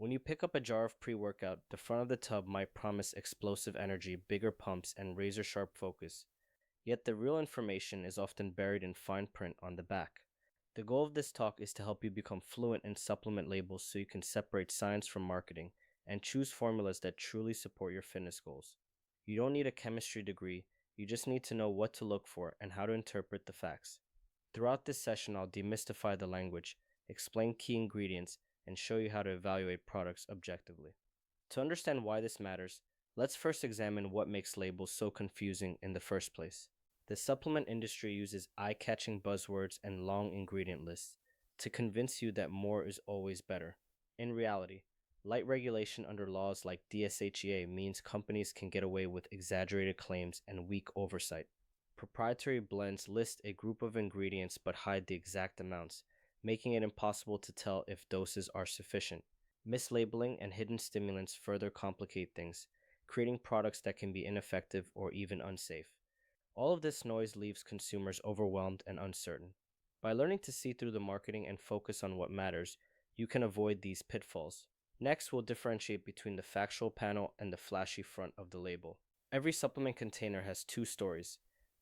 When you pick up a jar of pre-workout, the front of the tub might promise explosive energy, bigger pumps, and razor-sharp focus. Yet the real information is often buried in fine print on the back. The goal of this talk is to help you become fluent in supplement labels so you can separate science from marketing and choose formulas that truly support your fitness goals. You don't need a chemistry degree, you just need to know what to look for and how to interpret the facts. Throughout this session, I'll demystify the language, explain key ingredients, and show you how to evaluate products objectively. To understand why this matters, let's first examine what makes labels so confusing in the first place. The supplement industry uses eye-catching buzzwords and long ingredient lists to convince you that more is always better. In reality, light regulation under laws like DSHEA means companies can get away with exaggerated claims and weak oversight. Proprietary blends list a group of ingredients but hide the exact amounts, making it impossible to tell if doses are sufficient. Mislabeling and hidden stimulants further complicate things, creating products that can be ineffective or even unsafe. All of this noise leaves consumers overwhelmed and uncertain. By learning to see through the marketing and focus on what matters, you can avoid these pitfalls. Next, we'll differentiate between the factual panel and the flashy front of the label. Every supplement container has two stories.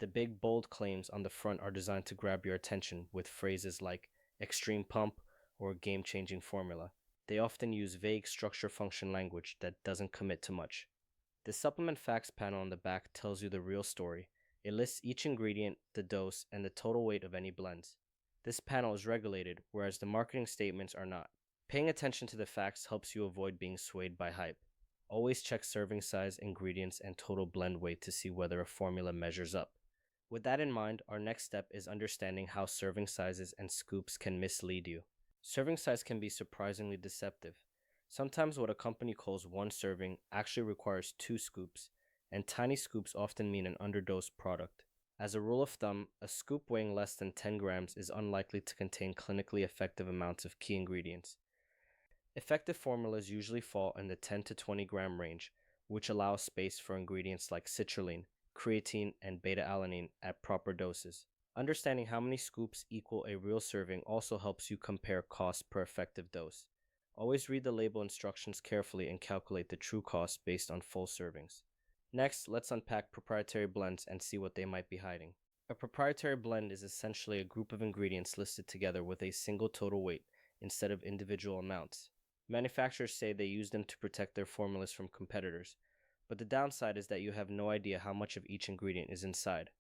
The big, bold claims on the front are designed to grab your attention with phrases like extreme pump or game-changing formula. They often use vague structure-function language that doesn't commit to much. The supplement facts panel on the back tells you the real story. It lists each ingredient, the dose, and the total weight of any blends. This panel is regulated, whereas the marketing statements are not. Paying attention to the facts helps you avoid being swayed by hype. Always check serving size, ingredients, and total blend weight to see whether a formula measures up. With that in mind, our next step is understanding how serving sizes and scoops can mislead you. Serving size can be surprisingly deceptive. Sometimes what a company calls one serving actually requires 2 scoops, and tiny scoops often mean an underdosed product. As a rule of thumb, a scoop weighing less than 10 grams is unlikely to contain clinically effective amounts of key ingredients. Effective formulas usually fall in the 10 to 20 gram range, which allows space for ingredients like citrulline, creatine, and beta-alanine at proper doses. Understanding how many scoops equal a real serving also helps you compare cost per effective dose. Always read the label instructions carefully and calculate the true cost based on full servings. Next, let's unpack proprietary blends and see what they might be hiding. A proprietary blend is essentially a group of ingredients listed together with a single total weight instead of individual amounts. Manufacturers say they use them to protect their formulas from competitors, but the downside is that you have no idea how much of each ingredient is inside.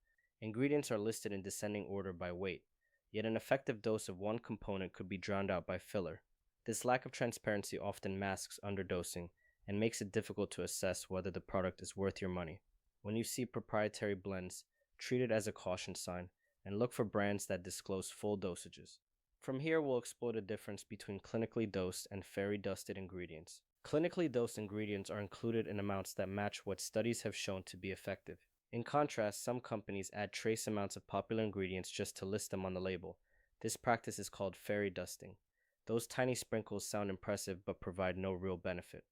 Ingredients are listed in descending order by weight, yet an effective dose of one component could be drowned out by filler. This lack of transparency often masks underdosing and makes it difficult to assess whether the product is worth your money. When you see proprietary blends, treat it as a caution sign and look for brands that disclose full dosages. From here, we'll explore the difference between clinically dosed and fairy dusted ingredients. Clinically dosed ingredients are included in amounts that match what studies have shown to be effective. In contrast, some companies add trace amounts of popular ingredients just to list them on the label. This practice is called fairy dusting. Those tiny sprinkles sound impressive but provide no real benefit.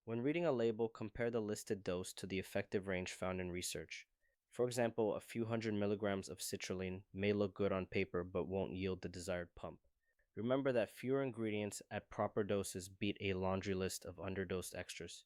When reading a label, compare the listed dose to the effective range found in research. For example, a few hundred milligrams of citrulline may look good on paper but won't yield the desired pump. Remember that fewer ingredients at proper doses beat a laundry list of underdosed extras.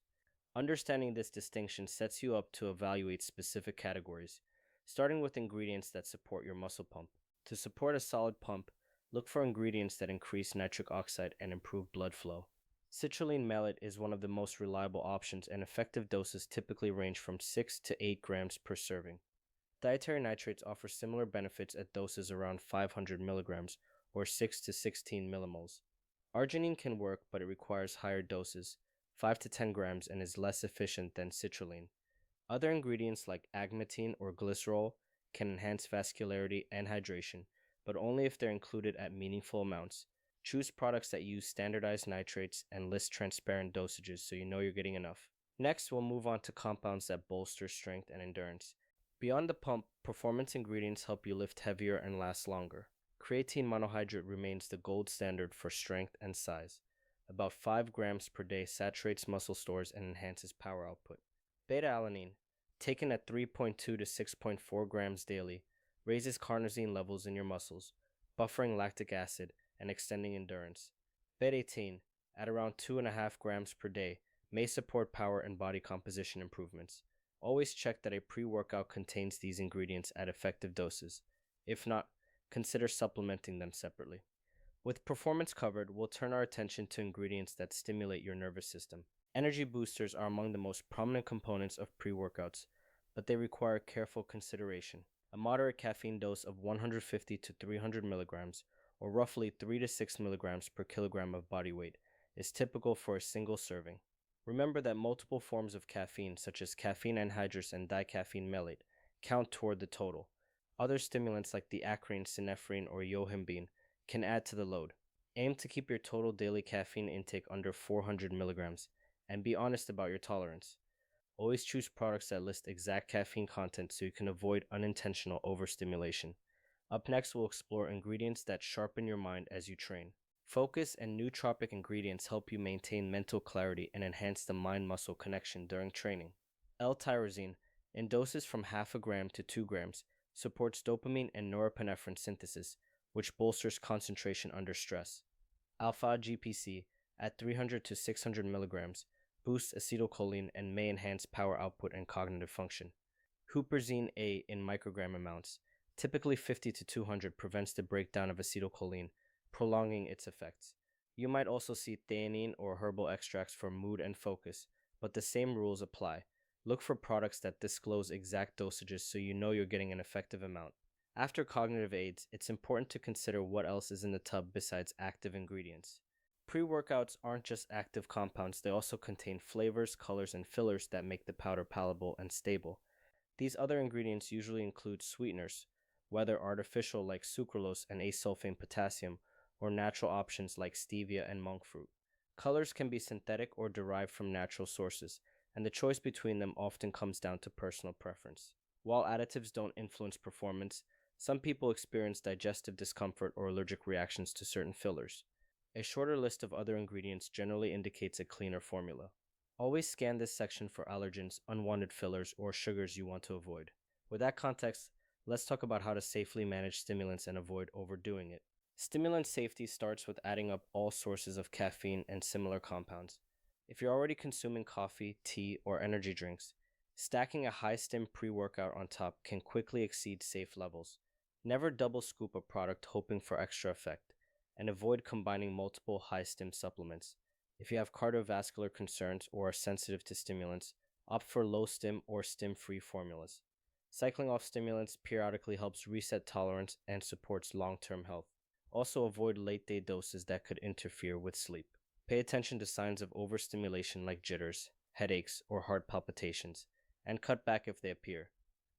Understanding this distinction sets you up to evaluate specific categories, starting with ingredients that support your muscle pump. To support a solid pump, look for ingredients that increase nitric oxide and improve blood flow. Citrulline malate is one of the most reliable options, and effective doses typically range from 6 to 8 grams per serving. Dietary nitrates offer similar benefits at doses around 500 milligrams or 6 to 16 millimoles. Arginine can work, but it requires higher doses, 5 to 10 grams, and is less efficient than citrulline. Other ingredients like agmatine or glycerol can enhance vascularity and hydration, but only if they're included at meaningful amounts. Choose products that use standardized nitrates and list transparent dosages so you know you're getting enough. Next, we'll move on to compounds that bolster strength and endurance. Beyond the pump, performance ingredients help you lift heavier and last longer. Creatine monohydrate remains the gold standard for strength and size. About 5 grams per day saturates muscle stores and enhances power output. Beta-alanine, taken at 3.2 to 6.4 grams daily, raises carnosine levels in your muscles, buffering lactic acid and extending endurance. Beta-18, at around 2.5 grams per day, may support power and body composition improvements. Always check that a pre workout contains these ingredients at effective doses. If not, consider supplementing them separately. With performance covered, we'll turn our attention to ingredients that stimulate your nervous system. Energy boosters are among the most prominent components of pre workouts, but they require careful consideration. A moderate caffeine dose of 150 to 300 milligrams, or roughly 3 to 6 milligrams per kilogram of body weight, is typical for a single serving. Remember that multiple forms of caffeine, such as caffeine anhydrous and dicaffeine malate, count toward the total. Other stimulants like the acrine, synephrine, or yohimbine can add to the load. Aim to keep your total daily caffeine intake under 400 milligrams, and be honest about your tolerance. Always choose products that list exact caffeine content so you can avoid unintentional overstimulation. Up next, we'll explore ingredients that sharpen your mind as you train. Focus and nootropic ingredients help you maintain mental clarity and enhance the mind-muscle connection during training. L-tyrosine, in doses from half a gram to 2 grams, supports dopamine and norepinephrine synthesis, which bolsters concentration under stress. Alpha-GPC, at 300 to 600 milligrams, boosts acetylcholine and may enhance power output and cognitive function. Huperzine A in microgram amounts, typically 50 to 200, prevents the breakdown of acetylcholine, prolonging its effects. You might also see theanine or herbal extracts for mood and focus, but the same rules apply. Look for products that disclose exact dosages so you know you're getting an effective amount. After cognitive aids, it's important to consider what else is in the tub besides active ingredients. Pre-workouts aren't just active compounds, they also contain flavors, colors, and fillers that make the powder palatable and stable. These other ingredients usually include sweeteners, whether artificial like sucralose and acesulfame potassium, or natural options like stevia and monk fruit. Colors can be synthetic or derived from natural sources, and the choice between them often comes down to personal preference. While additives don't influence performance, some people experience digestive discomfort or allergic reactions to certain fillers. A shorter list of other ingredients generally indicates a cleaner formula. Always scan this section for allergens, unwanted fillers, or sugars you want to avoid. With that context, let's talk about how to safely manage stimulants and avoid overdoing it. Stimulant safety starts with adding up all sources of caffeine and similar compounds. If you're already consuming coffee, tea, or energy drinks, stacking a high-stim pre-workout on top can quickly exceed safe levels. Never double scoop a product hoping for extra effect, and avoid combining multiple high-stim supplements. If you have cardiovascular concerns or are sensitive to stimulants, opt for low-stim or stim-free formulas. Cycling off stimulants periodically helps reset tolerance and supports long-term health. Also avoid late-day doses that could interfere with sleep. Pay attention to signs of overstimulation like jitters, headaches, or heart palpitations, and cut back if they appear.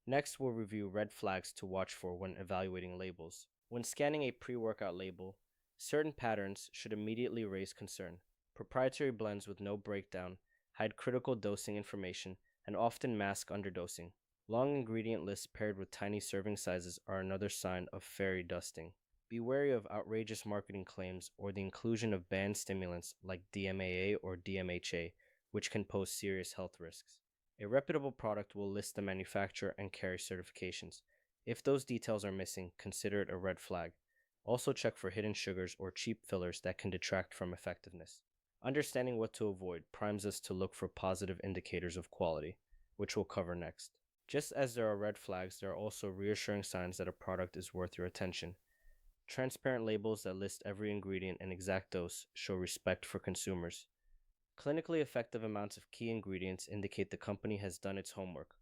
Next, we'll review red flags to watch for when evaluating labels. When scanning a pre-workout label, certain patterns should immediately raise concern. Proprietary blends with no breakdown hide critical dosing information and often mask underdosing. Long ingredient lists paired with tiny serving sizes are another sign of fairy dusting. Be wary of outrageous marketing claims or the inclusion of banned stimulants like DMAA or DMHA, which can pose serious health risks. A reputable product will list the manufacturer and carry certifications. If those details are missing, consider it a red flag. Also check for hidden sugars or cheap fillers that can detract from effectiveness. Understanding what to avoid primes us to look for positive indicators of quality, which we'll cover next. Just as there are red flags, there are also reassuring signs that a product is worth your attention. Transparent labels that list every ingredient and exact dose show respect for consumers. Clinically effective amounts of key ingredients indicate the company has done its homework.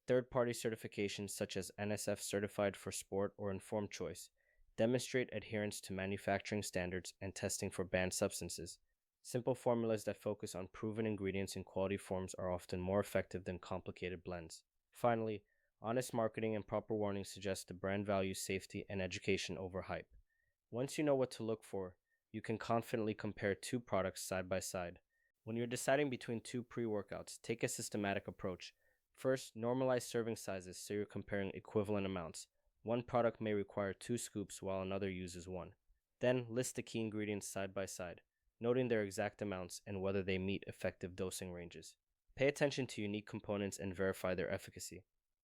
Third-party certifications such as NSF Certified for Sport or Informed Choice demonstrate adherence to manufacturing standards and testing for banned substances. Simple formulas that focus on proven ingredients in quality forms are often more effective than complicated blends. Finally, honest marketing and proper warnings suggest the brand values safety and education over hype. Once you know what to look for, you can confidently compare two products side by side. When you're deciding between two pre-workouts, take a systematic approach. First, normalize serving sizes so you're comparing equivalent amounts. One product may require 2 scoops while another uses 1. Then, list the key ingredients side by side, noting their exact amounts and whether they meet effective dosing ranges. Pay attention to unique components and verify their efficacy.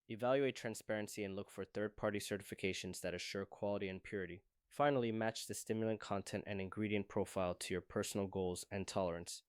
Evaluate transparency and look for third-party certifications that assure quality and purity. Finally, match the stimulant content and ingredient profile to your personal goals and tolerance.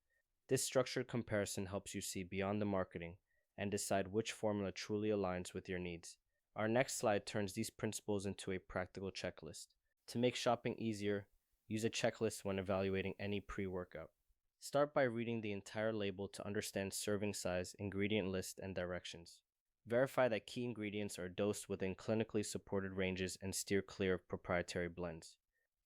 This structured comparison helps you see beyond the marketing and decide which formula truly aligns with your needs. Our next slide turns these principles into a practical checklist. To make shopping easier, use a checklist when evaluating any pre workout. Start by reading the entire label to understand serving size, ingredient list, and directions. Verify that key ingredients are dosed within clinically supported ranges and steer clear of proprietary blends.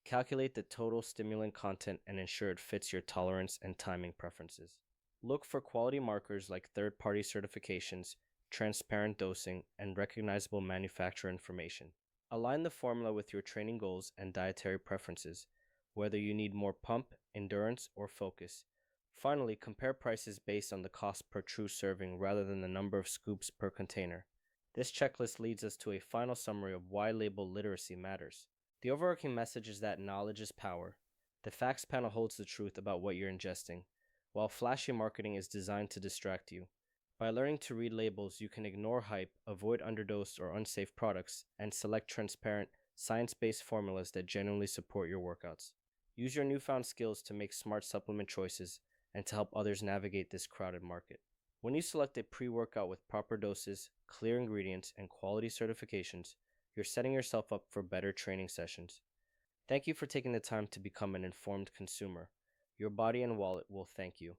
Calculate the total stimulant content and ensure it fits your tolerance and timing preferences. Look for quality markers like third-party certifications, transparent dosing, and recognizable manufacturer information. Align the formula with your training goals and dietary preferences, whether you need more pump, endurance, or focus. Finally, compare prices based on the cost per true serving rather than the number of scoops per container. This checklist leads us to a final summary of why label literacy matters. The overarching message is that knowledge is power. The facts panel holds the truth about what you're ingesting, while flashy marketing is designed to distract you. By learning to read labels, you can ignore hype, avoid underdosed or unsafe products, and select transparent, science-based formulas that genuinely support your workouts. Use your newfound skills to make smart supplement choices and to help others navigate this crowded market. When you select a pre-workout with proper doses, clear ingredients, and quality certifications, you're setting yourself up for better training sessions. Thank you for taking the time to become an informed consumer. Your body and wallet will thank you.